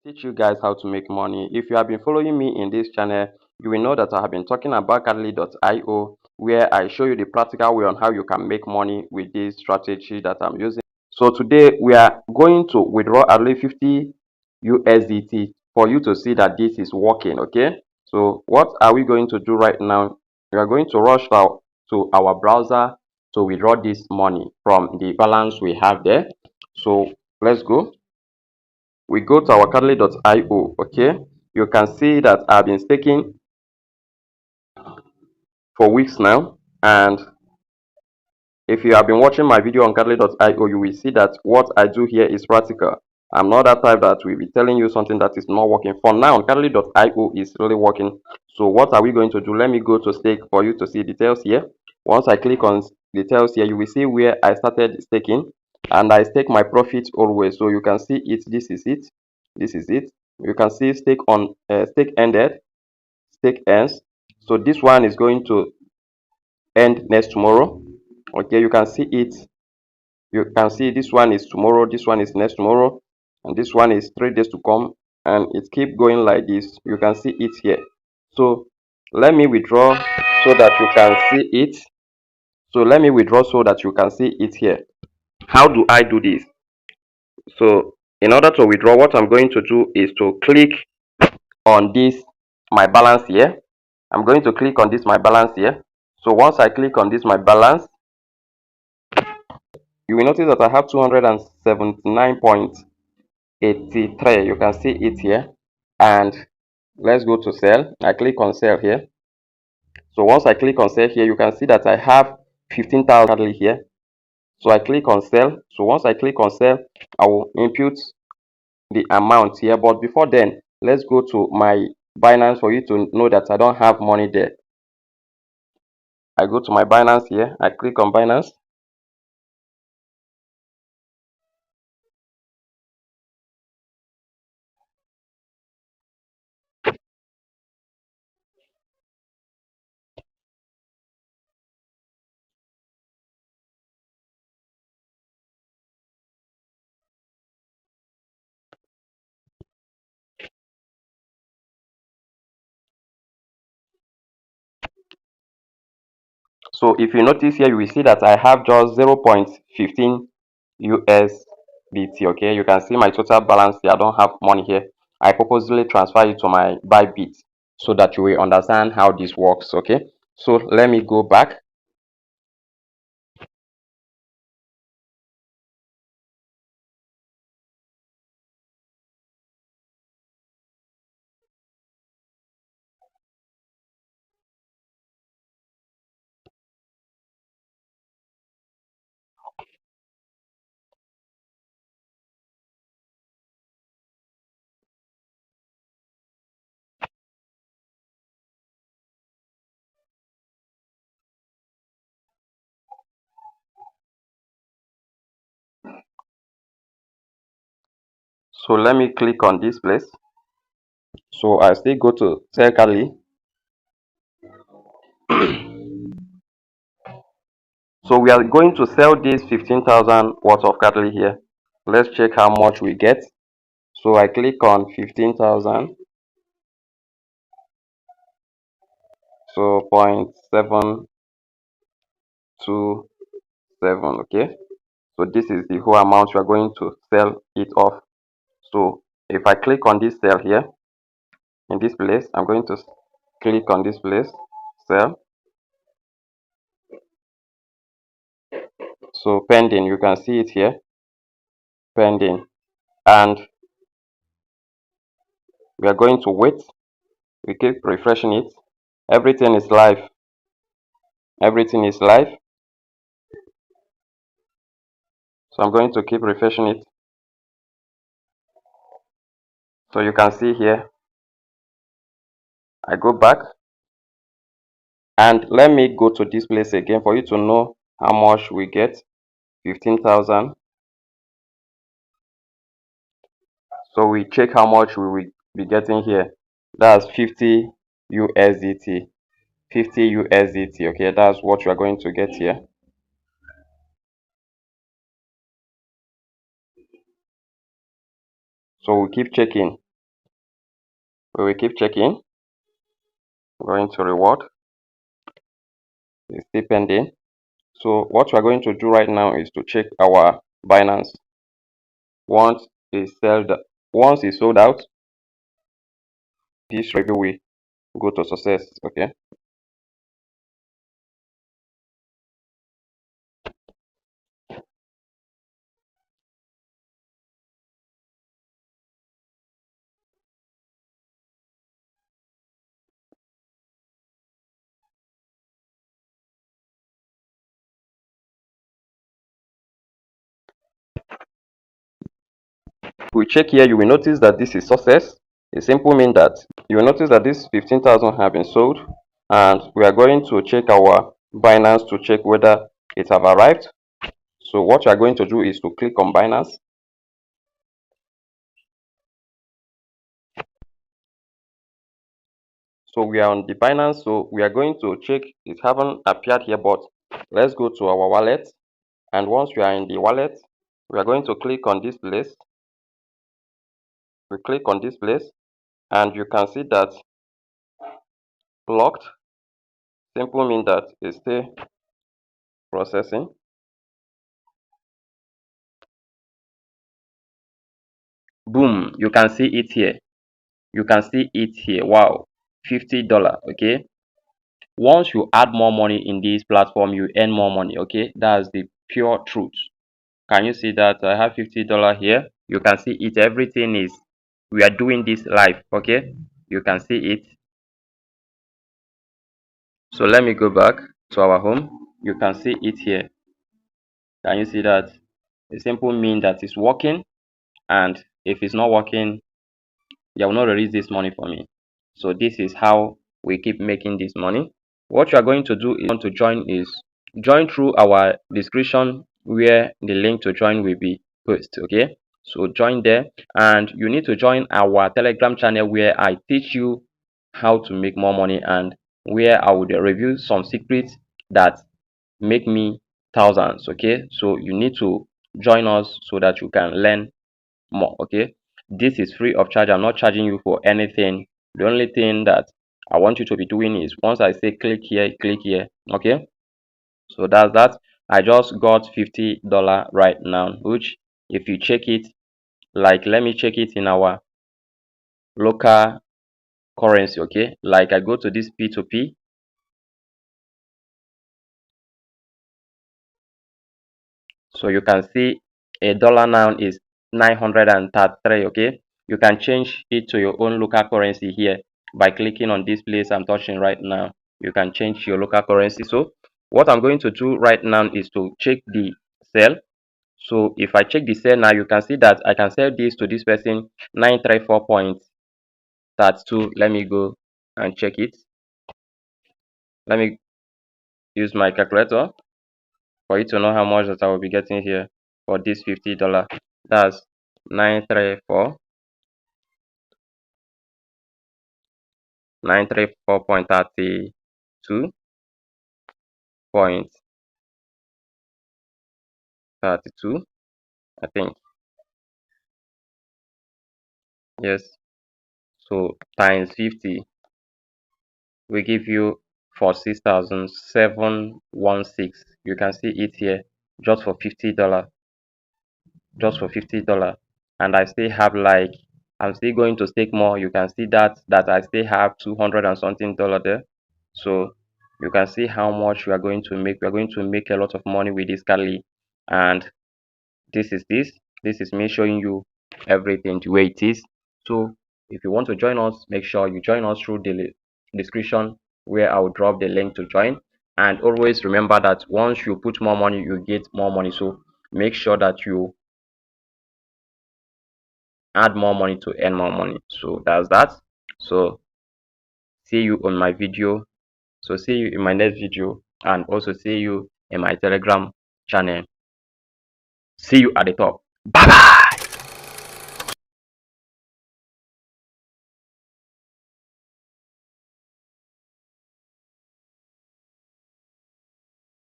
teach you guys how to make money. If you have been following me in this channel, you will know that I have been talking about Carly.io, where I show you the practical way on how you can make money with this strategy that I'm using. So today we are going to withdraw at least 50 USDT for you to see that this is working. Okay, so what are we going to do right now? We are going to rush out to our browser to withdraw this money from the balance we have there. So let's go. We go to our Carly.io. Okay, you can see that I've been staking for weeks now, and if you have been watching my video on Carly.io, you will see that what I do here is practical. I'm not that type that will be telling you something that is not working. For now, Carly.io is really working. So what are we going to do? Let me go to stake for you to see details here. Once I click on details here, you will see where I started staking, and I stake my profits always. So you can see it. This is it. This is it. You can see stake on stake ended, stake ends. So this one is going to end next tomorrow. Okay, you can see it. You can see this one is tomorrow, this one is next tomorrow, and this one is 3 days to come, and it keep going like this. You can see it here. So let me withdraw so that you can see it. So let me withdraw so that you can see it here. How do I do this? So in order to withdraw, what I'm going to do is to click on this my balance here. I'm going to click on this my balance here. So once I click on this my balance, you will notice that I have 279.83. You can see it here. And let's go to sell. I click on sell here. So once I click on sell here, you can see that I have 15,000 here. So I click on sell. So once I click on sell, I will input the amount here. But before then, let's go to my Binance for you to know that I don't have money there. I go to my Binance here. I click on Binance. So if you notice here, you will see that I have just 0.15 USDT. Okay, you can see my total balance here. I don't have money here. I purposely transfer it to my Bybit so that you will understand how this works. Okay, so let me go back. So let me click on this place. So I still go to sell Carly. So we are going to sell this 15,000 worth of Carly here. Let's check how much we get. So I click on 15,000. So 0.727. Okay, so this is the whole amount you are going to sell it off. So if I click on this sell here in this place, I'm going to click on this place, sell. So pending, you can see it here, pending, and we are going to wait. We keep refreshing it. Everything is live. Everything is live. So I'm going to keep refreshing it. So you can see here, I go back, and let me go to this place again for you to know how much we get. 15,000. So we check how much we will be getting here. That's 50 USDT. 50 USDT. Okay, that's what you are going to get here. So we keep checking. We will keep checking. Going to reward. It's still pending. So what we are going to do right now is to check our Binance. Once it's sold out, this review will go to success. Okay. We check here, you will notice that this is success. It simply means that you will notice that this 15,000 have been sold, and we are going to check our Binance to check whether it have arrived. So what you are going to do is to click on Binance. So we are on the Binance, so we are going to check. It haven't appeared here, but let's go to our wallet, and once we are in the wallet, we are going to click on this place. We click on this place, and you can see that blocked. Simple means that it's still processing. Boom, you can see it here. You can see it here. Wow, $50. Okay, once you add more money in this platform, you earn more money. Okay, that's the pure truth. Can you see that I have $50 here? You can see it. Everything is, we are doing this live. Okay, you can see it. So let me go back to our home. You can see it here. Can you see that? It simply means that it's working, and if it's not working, they will not release this money for me. So this is how we keep making this money. What you are going to do is want to join through our description, where the link to join will be posted. Okay, so join there, and you need to join our Telegram channel, where I teach you how to make more money, and where I will review some secrets that make me thousands. Okay, so you need to join us so that you can learn more. Okay, this is free of charge. I'm not charging you for anything. The only thing that I want you to be doing is, once I say click here, click here. Okay, so that's that. I just got $50 right now, which if you check it, like, let me check it in our local currency. Okay, like I go to this P2P. So you can see a dollar now is 933. Okay, you can change it to your own local currency here by clicking on this place I'm touching right now. You can change your local currency. So what I'm going to do right now is to check the sell. So if I check the sell now, you can see that I can sell this to this person 934.32. Let me go and check it. Let me use my calculator for you to know how much that I will be getting here for this $50. That's 934.32, I think. Yes, so times 50 will give you 46,716. You can see it here, just for $50. Just for $50. And I still have, like, I'm still going to stake more. You can see that I still have 200 and something dollar there. So you can see how much we are going to make. We are going to make a lot of money with this Carly. And this is me showing you everything the way it is. So if you want to join us, make sure you join us through the description, where I will drop the link to join. And always remember that once you put more money, you get more money. So make sure that you add more money to earn more money. So that's that. So see you on my video. So see you in my next video, and also see you in my Telegram channel. See you at the top. Bye bye.